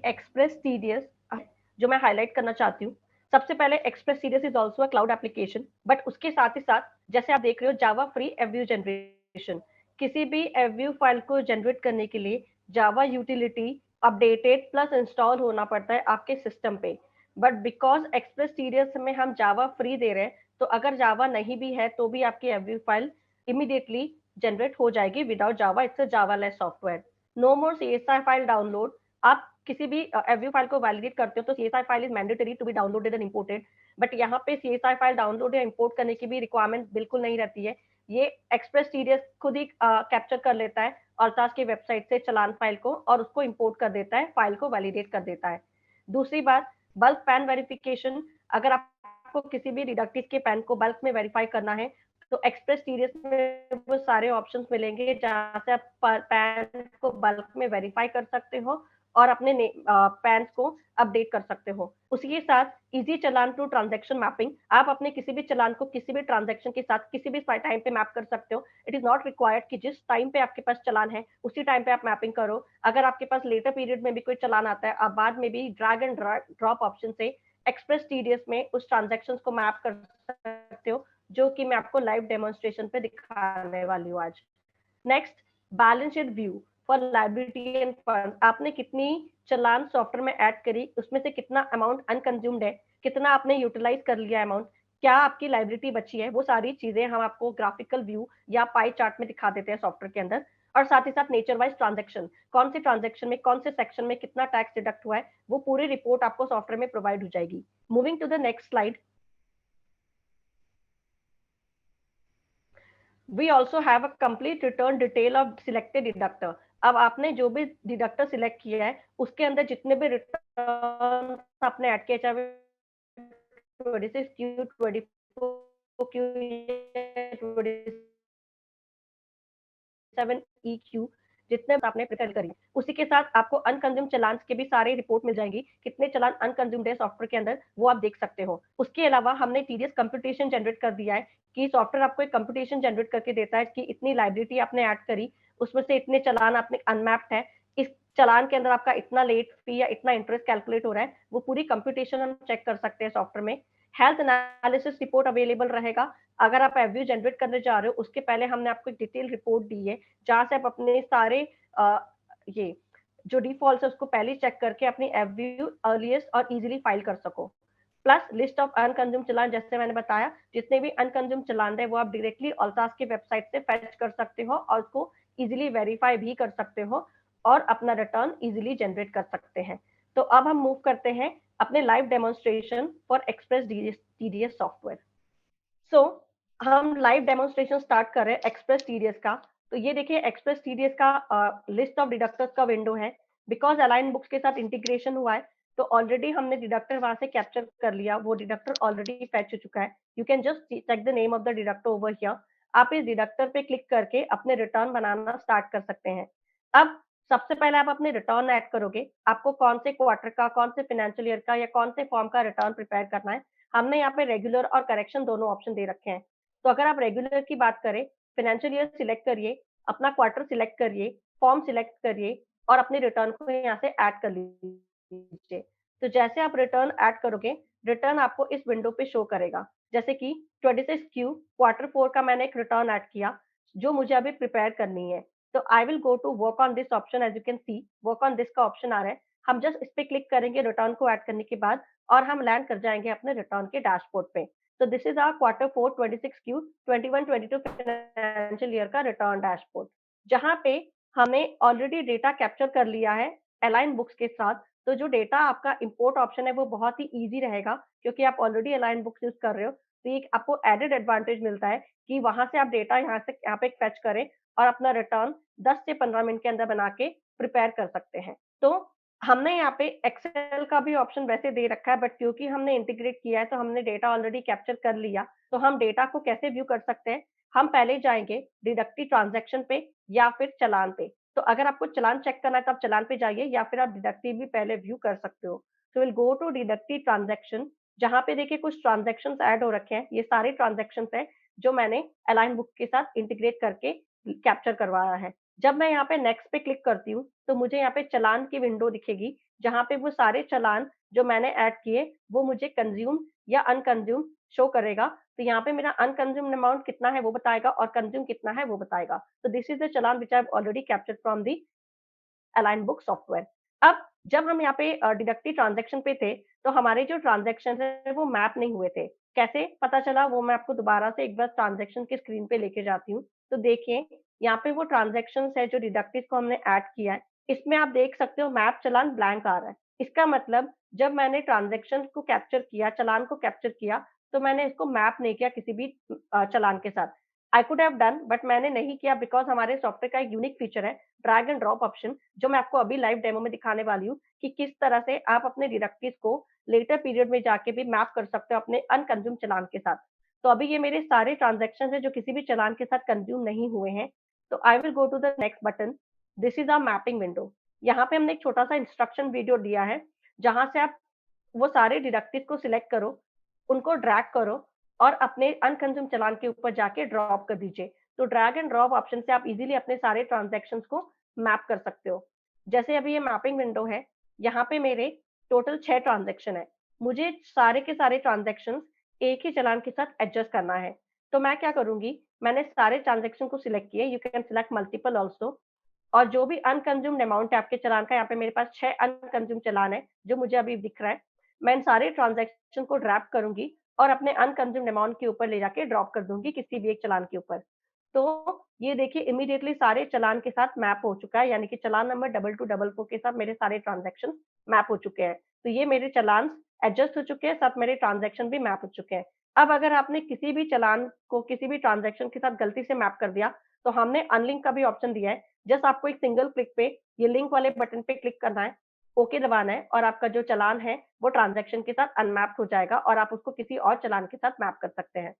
Express TDS जो मैं highlight करना चाहती हूँ। सबसे पहले express TDS is also a cloud application, but उसके साथ ही साथ जैसे आप देख रहे हो जावा फ्री एवव्यू जनरेशन, किसी भी एवव्यू फाइल को जनरेट करने के लिए जावा यूटिलिटी अपडेटेड प्लस इंस्टॉल होना पड़ता है आपके सिस्टम पे। बट बिकॉज एक्सप्रेस टीडीएस में हम जावा फ्री दे रहे हैं, तो अगर जावा नहीं भी है तो भी आपकी एवव्यू फाइल इमीडिएटली जनरेट हो जाएगी without Java. It's a Java less software. No more CSI file download. आप किसी भी एवव्यू फाइल को वैलिडेट करते हो तो CSI file is mandatory to be downloaded and imported, but यहाँ पे सीएसआई फाइल डाउनलोड या इंपोर्ट करने की भी रिक्वायरमेंट बिल्कुल नहीं रहती है। ये एक्सप्रेस टीडीएस खुद ही कैप्चर कर लेता है ऑल्टास की वेबसाइट से चलान फाइल को और उसको इंपोर्ट कर देता है, फाइल को वैलिडेट कर देता है। दूसरी बात, बल्क पैन वेरिफिकेशन। अगर आपको किसी भी डिडक्टिव के पैन को बल्क में वेरीफाई करना है तो एक्सप्रेस टीडीएस में वो सारे ऑप्शंस मिलेंगे जहाँ से आप पैन को बल्क में वेरीफाई कर सकते हो और अपने पैन को अपडेट कर सकते हो। उसी के साथ easy challan to transaction mapping. आप अपने किसी भी चलान को किसी भी ट्रांजैक्शन के साथ किसी भी टाइम पे मैप कर सकते हो। इट इज नॉट रिक्वायर्ड कि जिस टाइम पे आपके पास चलान है उसी टाइम पे आप मैपिंग करो। अगर आपके पास लेटर पीरियड में भी कोई चलान आता है, आप बाद में भी ड्रैग एंड ड्रॉप ऑप्शन से एक्सप्रेस टीडीएस में उस ट्रांजैक्शन को मैप कर सकते हो, जो कि मैं आपको लाइव डेमोन्स्ट्रेशन पे दिखाने वाली हूँ आज। Next, balance sheet view for liability end fund. आपने कितनी चलान सॉफ्टवेयर में ऐड करी, उसमें से कितना अमाउंट अनकंज्यूम्ड है, कितना आपने यूटिलाइज कर लिया अमाउंट, क्या आपकी लाइबिलिटी बची है, वो सारी चीजें हम आपको ग्राफिकल व्यू या पाई चार्ट में दिखा देते हैं सॉफ्टवेयर के अंदर। और साथ ही साथ नेचर वाइज ट्रांजेक्शन, कौन से ट्रांजेक्शन में कौन से सेक्शन में कितना टैक्स डिडक्ट हुआ है, वो पूरी रिपोर्ट आपको सॉफ्टवेयर में प्रोवाइड हो जाएगी। Moving to the next slide, we also have a complete return detail of selected deductor. अब आपने जो भी डिडक्टर सिलेक्ट किया है उसके अंदर जितने भी रिटर्न आपने ऐड किया, चाहे 26 क्यू, 24 क्यू, 27 EQ, जितने आपने प्रिपेयर करी, उसी के साथ आपको अनकंज्यूम चलान के भी सारे रिपोर्ट मिल जाएंगी। कितने चलान अनकंज्यूम्ड है सॉफ्टवेयर के अंदर, वो आप देख सकते हो। उसके अलावा हमने टीडीएस कंप्यूटेशन जनरेट कर दिया है कि सॉफ्टवेयर आपको एक कंप्यूटेशन जनरेट करके देता है कि इतनी लाइबिलिटी आपने ऐड करी, उसमें से इतने चलान आपने अनमैप्ड है, इस चलान के अंदर आपका इतना लेट फी या इतना इंटरेस्ट कैलकुलेट हो रहा है, वो पूरी कंप्यूटेशन हम चेक कर सकते हैं सॉफ्टवेयर में। हेल्थ एनालिसिस रिपोर्ट अवेलेबल रहेगा। अगर आप एवव्यू जनरेट करने जा रहे हो उसके पहले हमने आपको एक डिटेल रिपोर्ट दी है जहाँ से आप अपने सारे ये जो डिफॉल्ट है उसको पहले चेक करके अपनी एवव्यू अर्लीस्ट और इजीली फाइल कर सको। प्लस लिस्ट ऑफ अनकंज्यूम चलान, जैसे मैंने बताया जितने भी अनकंज्यूम चलान है वो आप डायरेक्टली ऑल्टास की वेबसाइट से फेच कर सकते हो और उसको इजीली वेरीफाई भी कर सकते हो और अपना रिटर्न इजीली जनरेट कर सकते हैं। तो अब हम मूव करते हैं अपने live demonstration for express TDS software. So हम लाइव डेमोन्स्ट्रेशन स्टार्ट कर रहे हैं एक्सप्रेस टीडीएस का। तो ये देखिए एक्सप्रेस टीडीएस का लिस्ट ऑफ डिडक्टर्स का विंडो है। बिकॉज अलाइन बुक्स के साथ इंटीग्रेशन हुआ है तो ऑलरेडी हमने डिडक्टर वहां से कैप्चर कर लिया, वो डिडक्टर ऑलरेडी फैच हो चुका है। You can just check the name of the deductor over here. आप इस डिडक्टर पे क्लिक करके अपने रिटर्न बनाना स्टार्ट कर सकते हैं। अब सबसे पहले आप अपने रिटर्न ऐड करोगे, आपको कौन से क्वार्टर का, कौन से फाइनेंशियल ईयर का या कौन से फॉर्म का रिटर्न प्रिपेयर करना है। हमने यहाँ पे रेगुलर और करेक्शन दोनों ऑप्शन दे रखे हैं। तो अगर आप रेगुलर की बात करें, फाइनेंशियल ईयर सिलेक्ट करिए, अपना क्वार्टर सिलेक्ट करिए, फॉर्म सिलेक्ट करिए और अपने रिटर्न को यहाँ से ऐड कर लीजिए। तो जैसे आप रिटर्न ऐड करोगे, रिटर्न आपको इस विंडो पे शो करेगा। जैसे कि 26Q क्वार्टर 4 का मैंने एक रिटर्न ऐड किया जो मुझे अभी प्रिपेयर करनी है। तो I will go to work on this option. As you can see work on this का ऑप्शन आ रहा है। हम जस्ट इस पे क्लिक करेंगे रिटर्न को ऐड करने के बाद और हम लैंड कर जाएंगे अपने रिटर्न के डैशबोर्ड पे। तो this is our quarter 4 26Q 21-22 financial year का रिटर्न डैशबोर्ड, जहाँ पे हमने ऑलरेडी डेटा कैप्चर कर लिया है अलाइन बुक्स के साथ। तो जो डेटा आपका इंपोर्ट ऑप्शन है वो बहुत ही ईजी रहेगा क्योंकि आप ऑलरेडी अलाइन बुक्स यूज कर रहे हो। तो एक आपको एडेड एडवांटेज मिलता है कि वहां से आप डेटा यहाँ पे फैच करें और अपना रिटर्न 10 से 15 मिनट के अंदर बना के प्रिपेयर कर सकते हैं। तो हमने यहाँ पे एक्सेल का भी ऑप्शन वैसे दे रखा है, बट क्योंकि हमने इंटीग्रेट किया है तो हमने डेटा ऑलरेडी कैप्चर कर लिया। तो हम डेटा को कैसे व्यू कर सकते हैं, हम पहले जाएंगे डिडक्टिव ट्रांजैक्शन पे या फिर चलान पे। तो अगर आपको चलान चेक करना है तो आप चलान पे जाइए या फिर आप डिडक्टिव भी पहले व्यू कर सकते हो। तो will go to deductive transaction, जहाँ पे देखिए कुछ ट्रांजैक्शन ऐड हो रखे हैं। ये सारे ट्रांजैक्शन है जो मैंने अलाइन बुक के साथ इंटीग्रेट करके कैप्चर करवाया है। जब मैं यहाँ पे नेक्स्ट पे क्लिक करती हूँ, तो मुझे यहाँ पे चालान की विंडो दिखेगी, जहाँ पे वो सारे चालान जो मैंने ऐड किए, वो मुझे कंज़्यूम या अनकंज़्यूम शो करेगा। तो यहाँ पे मेरा अनकंज़्यूम्ड अमाउंट कितना है वो बताएगा और कंज़्यूम कितना है वो बताएगा। तो this is the challan which I have already captured from the align book software. अब जब हम यहाँ पे डिडक्टिव ट्रांज़ैक्शन पे थे, तो हमारे जो ट्रांज़ैक्शंस हैं वो मैप नहीं हुए थे। कैसे पता चला वो मैं आपको दोबारा से एक बार ट्रांज़ैक्शन की स्क्रीन पे लेके जाती हूँ। तो देखिए, यहाँ पे वो ट्रांज़ैक्शंस है जो डिडक्टिव को हमने ऐड किया है। इसमें आप देख सकते हो मैप चालान ब्लैंक आ रहा है। इसका मतलब जब मैंने ट्रांज़ैक्शन को कैप्चर किया, चालान को कैप्चर किया, तो मैंने इसको मैप नहीं किया किसी भी चालान के साथ। I could have done but मैंने नहीं किया बिकॉज़ हमारे सॉफ्टवेयर का एक यूनिक फीचर है ड्रैग एंड ड्रॉप ऑप्शन, जो मैं आपको अभी लाइव डेमो में दिखाने वाली हूँ कि किस तरह से आप अपने डिडक्टिव को लेटर पीरियड में जाके भी मैप कर सकते हो अपने अनकंज्यूम चालान के साथ। तो अभी ये मेरे सारे ट्रांज़ैक्शंस हैं जो किसी भी चालान के साथ कंज्यूम नहीं हुए हैं। तो I will go to the next button. This is our mapping window. यहाँ पे हमने एक छोटा-सा इंस्ट्रक्शन वीडियो दिया है, जहाँ से आप वो सारे डिडक्टिव को सिलेक्ट करो, उनको ड्रैग करो और अपने अनकंज्यूम चालान के ऊपर जाके ड्रॉप कर दीजिए। तो ड्रैग एंड ड्रॉप ऑप्शन से आप इज़िली अपने सारे ट्रांज़ैक्शंस को मैप कर सकते हो। जैसे अभी ये मैपिंग विंडो है, यहाँ पे मेरे टोटल 6 ट्रांज़ैक्शन हैं। मुझे सारे के सारे ट्रांज़ैक्शंस एक ही चालान के साथ एडजस्ट करना है। तो मैं क्या करूँगी, मैंने सारे ट्रांज़ैक्शन को सिलेक्ट किए, you can select multiple also, और जो भी अनकंज्यूम्ड अमाउंट है आपके चालान का, यहाँ पे मेरे पास 6 अनकंज्यूम्ड चालान है, जो मुझे अभी दिख रहा है। मैं इन सारे ट्रांज़ैक्शन को ड्रैग करूँगी और अपने अनकंज्यूम्ड अमाउंट के ऊपर ले जाके ड्रॉप कर दूँगी किसी भी एक चालान के ऊपर। तो ये देखिए इमीडिएटली सारे चालान के साथ मैप हो चुका है, यानी कि चालान नंबर 2224 के साथ मेरे सारे ट्रांज़ैक्शन मैप हो चुके हैं। तो ये मेरे चालान्स एडजस्ट हो चुके हैं, साथ मेरे ट्रांज़ैक्शन भी मैप हो चुके हैं। अब अगर आपने किसी भी चालान को किसी भी ट्रांज़ैक्शन के साथ गलती से मैप कर दिया, तो हमने अनलिंक का भी ऑप्शन दिया है। जस्ट आपको एक सिंगल क्लिक पे ये लिंक वाले बटन पे क्लिक करना है, ओके दबाना है और आपका जो चालान है, वो ट्रांज़ैक्शन के साथ अनमैप्ड हो जाएगा और आप उसको किसी और चालान के साथ मैप कर सकते हैं।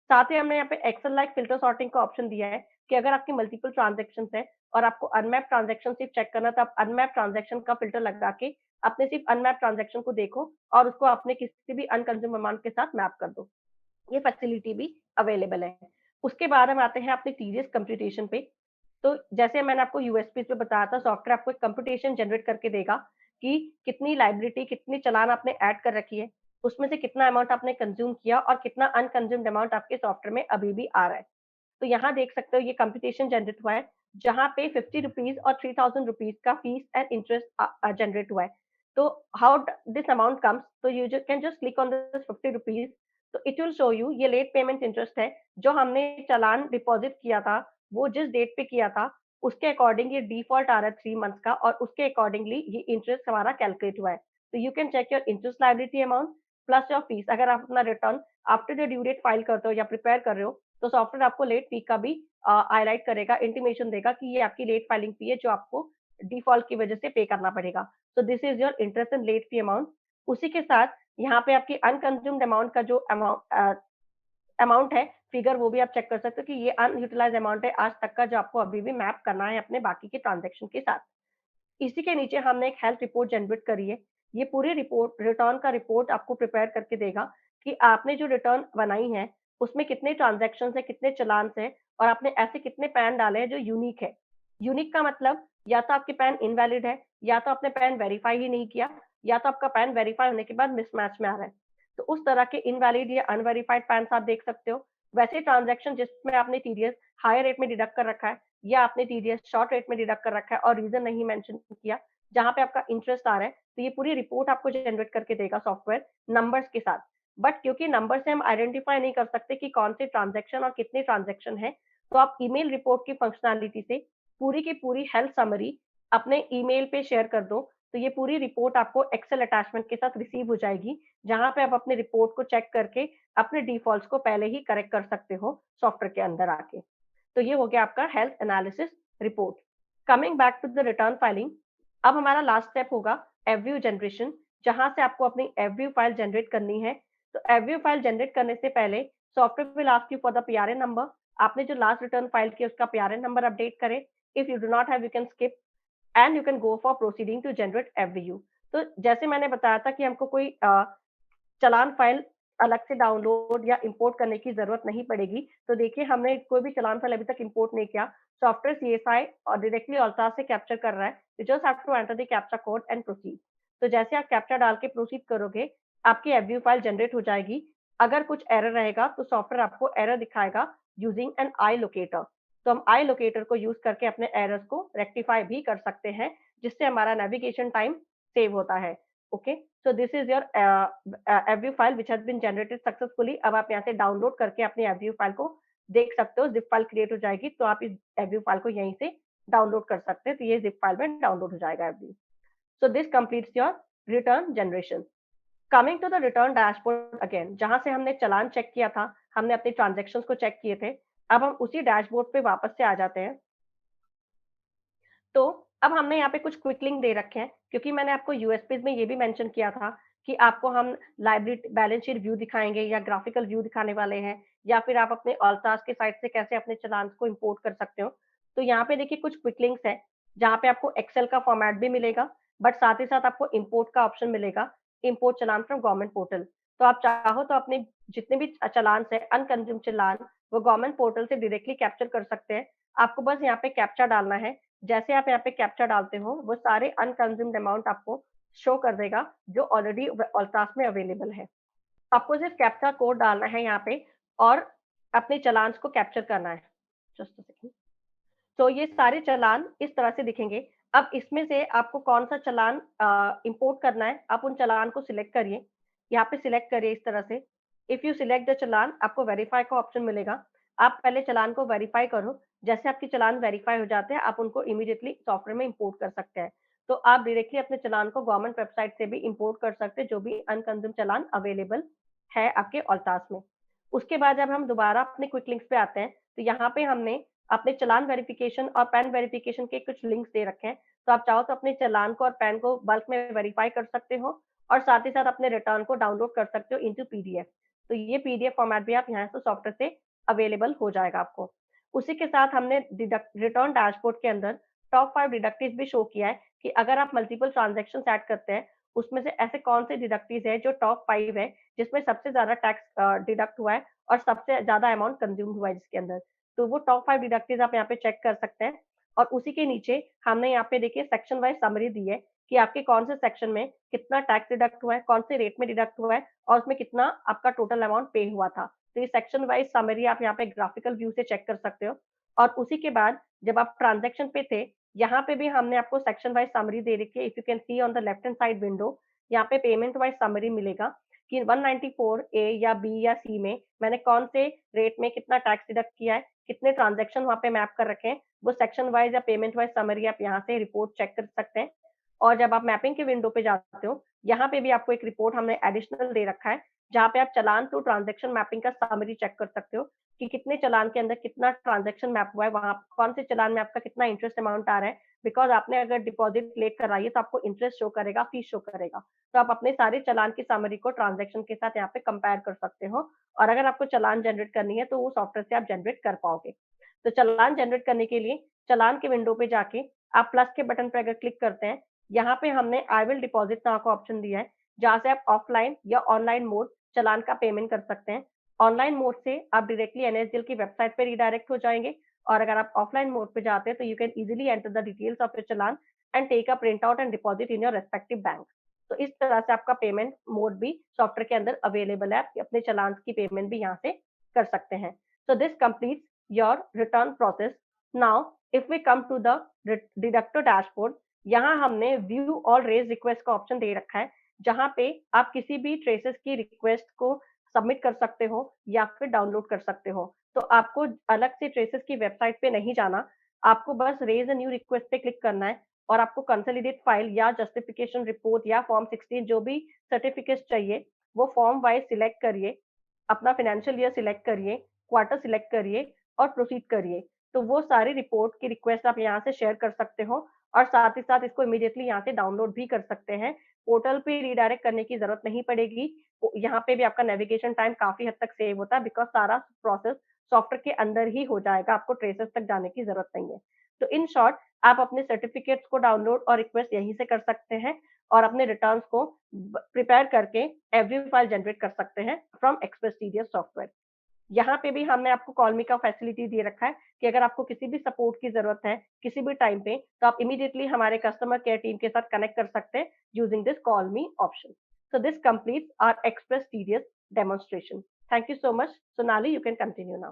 साथ ही हमने यहाँ पे एक्सेल लाइक फ़िल्टर सॉर्टिंग का ऑप्शन दिया है कि अगर आपकी मल्टीपल ट्रांज़ैक्शंस हैं और आपको अनमैप्ड ट्रांज़ैक्शन सिर्फ़ चेक करना है, तो आप अनमैप्ड ट्रांज़ैक्शन का फ़िल्टर लगा के अपने सिर्फ़ अनमैप्ड ट्रांज़ैक्शन को देखो और उसको अपने किसी भी अनकंज्यूम अमाउंट के साथ मैप कर दो। ये फैसिलिटी भी अवेलेबल है। उसके बाद हम आते हैं अपने टीडीएस कंप्यूटेशन पे। तो जैसे मैंने आपको यूएसपी पे बताया था, सॉफ्टवेयर आपको एक कंप्यूटेशन जनरेट करके देगा कि कितनी लायबिलिटी, कितनी चालान आपने ऐड कर रखी है, उसमें से कितना अमाउंट आपने कंज़्यूम किया और कितना अनकंज़्यूम्ड अमाउंट आपके सॉफ्टवेयर में अभी भी आ रहा है। तो यहाँ देख सकते हो ये कंप्यूटेशन जनरेट हुआ है, जहाँ पे ₹50 और ₹3000 का फीस एंड इंटरेस्ट जनरेट हुआ है। तो हाउ दिस अमाउंट कम्स, तो you can just click on this ₹50, तो इट विल शो यू ये लेट पेमेंट इंटरेस्ट है, जो हमने चालान डिपॉज़िट किया था, वो जिस डेट पे किया था, उसके अकॉर्डिंग ये डिफ़ॉल्ट आ रहा है 3 मंथ्स का और उसके अकॉर्डिंगली ये इंटरेस्ट हमारा कैलकुलेट हुआ है। तो you can check your interest liability amount plus your fees. अगर आप अपना return after the due date file करते हो या प्रिपेयर कर रहे हो, तो सॉफ्टवेयर आपको लेट फी का भी हाइलाइट करेगा, इंटीमेशन देगा कि ये आपकी लेट फाइलिंग फी है जो आपको डिफ़ॉल्ट की वजह से पे करना पड़ेगा। So this is your interest and late fee amount. उसी के साथ यहाँ पे आपकी अनकंज्यूम्ड अमाउंट का जो अमाउंट है, फिगर वो भी आप चेक कर सकते हो कि ये अनयूटिलाइज्ड अमाउंट है आज तक का, जो आपको अभी भी मैप करना है अपने बाकी के ट्रांज़ैक्शन के साथ। इसी के नीचे हमने एक हेल्थ रिपोर्ट जनरेट करी है। ये पूरी रिपोर्ट रिटर्न का रिपोर्ट आपको प्रिपेयर करके देगा कि आपने जो रिटर्न बनाई है, उसमें कितने ट्रांज़ैक्शंस हैं, कितने चालान्स हैं और आपने ऐसे कितने पैन डाले हैं जो यूनिक है। यूनिक का मतलब या तो आपके पैन इनवैलिड है, या तो आपने पैन वेरीफाई ही नहीं किया, या तो आपका पैन वेरीफाई होने के बाद मिसमैच में आ रहा है। तो उस तरह के इनवैलिड या अनवेरिफाइड पैन्स आप देख सकते हो। वैसे ट्रांज़ैक्शन जिसमें आपने टीडीएस हायर रेट में डिडक्ट कर रखा है या आपने टीडीएस शॉर्ट रेट में डिडक्ट कर रखा है और रीज़न नहीं मेंशन किया, जहाँ पे आपका इंटरेस्ट आ रहा है, तो ये पूरी रिपोर्ट आपको जनरेट करके देगा सॉफ्टवेयर नंबर्स के साथ। बट क्योंकि नंबर से हम आइडेंटिफाई नहीं कर सकते कि कौन से ट्रांज़ैक्शन और कितने ट्रांज़ैक्शन हैं, तो आप ईमेल रिपोर्ट की फंक्शनैलिटी से पूरी की पूरी हेल्थ समरी अपने ईमेल पे शेयर कर दो, तो ये पूरी रिपोर्ट आपको एक्सेल अटैचमेंट के साथ रिसीव हो जाएगी, जहाँ पे आप अपनी रिपोर्ट को चेक करके अपने डिफ़ॉल्ट्स को पहले ही करेक्ट कर सकते हो सॉफ्टवेयर के अंदर आके। तो ये हो गया आपका health analysis report. Coming back to the return filing, अब हमारा लास्ट स्टेप होगा एवव्यू जनरेशन, जहाँ से आपको अपनी एवव्यू फाइल जनरेट करनी है। तो एवव्यू फाइल जनरेट करने से पहले software will ask you for the PRN number. आपने जो लास्ट रिटर्न फाइल किया उसका पीआरएन नंबर अपडेट करें। If you do not have, you can skip and you can go for proceeding to generate FVU. तो जैसे मैंने बताया था कि हमको कोई चालान फाइल अलग से डाउनलोड या इंपोर्ट करने की ज़रूरत नहीं पड़ेगी। तो देखिए हमने कोई भी चालान फाइल अभी तक इंपोर्ट नहीं किया। सॉफ्टवेयर सीएसआई और डायरेक्टली अल्ताफ से कैप्चर कर रहा है। You just have to enter the captcha code and proceed. तो जैसे आप कैप्चा डाल के प्रोसीड करोगे, आपकी एफव्यू फाइल जनरेट हो जाएगी। अगर कुछ एरर रहेगा तो सॉफ्टवेयर आपको एरर दिखाएगा यूजिंग एन आई लोकेटर। तो हम आई लोकेटर को यूज़ करके अपने एरर्स को रेक्टिफाई भी कर सकते हैं, जिससे हमारा नेविगेशन टाइम सेव होता है। Okay, so this is your every file which has been generated successfully. अब आप यहाँ से डाउनलोड करके अपनी एवरी फाइल को देख सकते हो। जिप फाइल क्रिएट हो जाएगी तो आप इस एवरी फाइल को यहीं से डाउनलोड कर सकते हैं। तो ये जिप फाइल में डाउनलोड हो जाएगा every. So this completes your return generation. Coming to the return dashboard again, जहां से हमने चालान चेक किया था, हमने अपने ट्रांजेक्शन को चेक किए थे। अब हम उसी डैशबोर्ड पे वापस से आ जाते हैं। तो अब हमने यहाँ पे कुछ क्विक लिंक दे रखे हैं, क्योंकि मैंने आपको यूएसपीज़ में ये भी मेंशन किया था कि आपको हम लाइब्रेरी बैलेंस शीट व्यू दिखाएँगे या ग्राफिकल व्यू दिखाने वाले हैं, या फिर आप अपने ऑल्टास के साइट से कैसे अपने चालान्स को इंपोर्ट कर सकते हो। तो यहाँ पे देखिए कुछ क्विक लिंक्स हैं, जहाँ पे आपको एक्सेल का फॉर्मेट भी मिलेगा, बट साथ ही साथ आपको इम्पोर्ट का ऑप्शन मिलेगा, import challan from government portal. तो आप चाहो तो अपने जितने भी चालान्स हैं, अनकंज्यूम्ड चालान, वो गवर्नमेंट पोर्टल से डायरेक्टली कैप्चर कर सकते हैं। आपको बस यहाँ पे कैप्चा डालना है। जैसे आप यहाँ पे कैप्चा डालते हो, वो सारे अनकंज्यूम्ड अमाउंट आपको शो कर देगा, जो ऑलरेडी अल्ट्रास में अवेलेबल है। आपको सिर्फ कैप्चा कोड डालना है यहाँ पे और अपने चालान्स को कैप्चर करना है। Just a second. तो ये सारे चालान इस तरह से दिखेंगे। अब इसमें से आपको कौन-सा चालान इम्पोर्ट करना है, आप उन चालान को सिलेक्ट करिए। यहाँ पे सिलेक्ट करिए इस तरह से। इफ यू सिलेक्ट द चालान, आपको वेरीफाई का ऑप्शन मिलेगा। आप पहले चालान को वेरीफाई करो। जैसे आपके चालान वेरीफाई हो जाते हैं, आप उनको इमीडिएटली सॉफ्टवेयर में इम्पोर्ट कर सकते हैं। तो आप डायरेक्टली अपने चालान को गवर्नमेंट वेबसाइट से भी इम्पोर्ट कर सकते हैं, जो भी अनकंज्यूम चालान अवेलेबल है आपके ऑल्टास में। उसके बाद जब हम दोबारा अपने क्विक लिंक्स पे आते हैं, तो यहाँ पे हमने अपने चालान वेरिफिकेशन और पैन वेरिफिकेशन के कुछ लिंक्स दे रखे हैं। तो आप चाहो तो अपने चालान को और पैन को बल्क में वेरीफाई कर सकते हो और साथ ही साथ अपने रिटर्न को डाउनलोड कर सकते हो इनटू पीडीएफ। तो ये पीडीएफ फॉर्मेट भी आप यहाँ से सॉफ्टवेयर से अवेलेबल हो जाएगा आपको। उसी के साथ हमने रिटर्न डैशबोर्ड के अंदर टॉप 5 डिडक्टिव्स भी शो किया है कि अगर आप मल्टीपल ट्रांज़ैक्शंस ऐड करते हैं, उसमें से ऐसे कौन से डिडक्टिव्स हैं जो टॉप 5 है, जिसमें सबसे ज़्यादा टैक्स डिडक्ट हुआ है और सबसे ज़्यादा अमाउंट कंज्यूम्ड हुआ है जिसके अंदर। तो वो टॉप 5 डिडक्टिव्स आप यहाँ पे चेक कर सकते हैं। और उसी के नीचे हमने यहाँ पे देखिए सेक्शन वाइज़ समरी दी है कि आपके कौन से सेक्शन में कितना टैक्स डिडक्ट हुआ है, कौन से रेट में डिडक्ट हुआ है और उसमें कितना आपका टोटल अमाउंट पे हुआ था। तो ये सेक्शन वाइज़ समरी आप यहाँ पे ग्राफिकल व्यू से चेक कर सकते हो। और उसी के बाद जब आप ट्रांज़ैक्शन पे थे, यहाँ पे भी हमने आपको सेक्शन वाइज़ समरी दे रखी है। If you can C on the left hand side window, यहाँ पे पेमेंट वाइज़ समरी मिलेगा कि 194 ए या बी या सी में मैंने कौन से रेट में कितना टैक्स डिडक्ट किया है, कितने ट्रांज़ैक्शन वहाँ पे मैप कर रखे हैं, वो सेक्शन वाइज़ या पेमेंट वाइज़ समरी आप यहाँ से रिपोर्ट चेक कर सकते हैं। और जब आप मैपिंग के विंडो पे जाते हो, यहाँ पे भी आपको एक रिपोर्ट हमने एडिशनल दे रखा है, जहाँ पे आप चालान टू ट्रांज़ैक्शन मैपिंग का समरी चेक कर सकते हो कि कितने चालान के अंदर कितना ट्रांज़ैक्शन मैप हुआ है, वहाँ कौन से चालान में आपका कितना इंटरेस्ट अमाउंट आ रहा है। बिकॉज़ आपने अगर डिपॉज़िट लेट कराई है, तो आपको इंटरेस्ट शो करेगा, फीस शो करेगा। तो आप अपने सारे चालान की समरी को ट्रांज़ैक्शन के साथ यहाँ पे कंपेयर कर सकते हो और अगर आपको चालान जनरेट करनी है, तो वो सॉफ्टवेयर से आप जनरेट कर पाओगे। तो चालान जनरेट करने के लिए चालान के विंडो पे जाके आप प्लस के बटन पे अगर क्लिक करते हैं, यहाँ पे हमने आई विल डिपॉज़िट नाउ का ऑप्शन दिया है, जहाँ से आप ऑफलाइन या ऑनलाइन मोड चालान का पेमेंट कर सकते हैं। ऑनलाइन मोड से आप डायरेक्टली एनएसडीएल की वेबसाइट पे रिडायरेक्ट हो जाएँगे और अगर आप ऑफलाइन मोड पे जाते हैं, तो you can easily enter the details of your challan and take a print out and deposit in your respective bank. तो इस तरह से आपका पेमेंट मोड भी सॉफ्टवेयर के अंदर अवेलेबल है। आप अपने चालान की पेमेंट भी यहाँ से कर सकते हैं। So this completes your return process. Now if we come to the deductor dashboard, यहाँ हमने व्यू ऑल रेज़ रिक्वेस्ट का ऑप्शन दे रखा है, जहाँ पे आप किसी भी ट्रेसेस की रिक्वेस्ट को सबमिट कर सकते हो या फिर डाउनलोड कर सकते हो। तो आपको अलग से ट्रेसेस की वेबसाइट पे नहीं जाना, आपको बस रेज़ अ न्यू रिक्वेस्ट पे क्लिक करना है और आपको कंसोलिडेट फाइल या जस्टिफिकेशन रिपोर्ट या फॉर्म 16 जो भी सर्टिफिकेट्स चाहिए, वो फॉर्म वाइज़ सिलेक्ट करिए, अपना फाइनेंशियल ईयर सिलेक्ट करिए, क्वार्टर सिलेक्ट करिए और प्रोसीड करिए। तो वो सारी रिपोर्ट की रिक्वेस्ट आप यहाँ से शेयर कर सकते हो और साथ ही साथ इसको इमीडिएटली यहाँ से डाउनलोड भी कर सकते हैं। पोर्टल पे रीडायरेक्ट करने की ज़रूरत नहीं पड़ेगी। यहाँ पे भी आपका नेविगेशन टाइम काफ़ी हद तक सेव होता है, बिकॉज़ सारा प्रोसेस सॉफ्टवेयर के अंदर ही हो जाएगा, आपको ट्रेसेस तक जाने की ज़रूरत नहीं है। तो इन शॉर्ट आप अपने सर्टिफिकेट्स को डाउनलोड और रिक्वेस्ट यहीं से कर सकते हैं और अपने रिटर्न्स को प्रिपेयर करके एवरी फाइल जनरेट कर सकते हैं फ्रॉम एक्सप्रेस टीडीएस सॉफ्टवेयर। यहाँ पे भी हमने आपको कॉल मी का फैसिलिटी दे रखा है कि अगर आपको किसी भी सपोर्ट की जरूरत है किसी भी टाइम पे, तो आप इमीडिएटली हमारे कस्टमर केयर टीम के साथ कनेक्ट कर सकते हैं using this call me option. So this completes our Express TDS demonstration. Thank you so much. Sonali, you can continue now.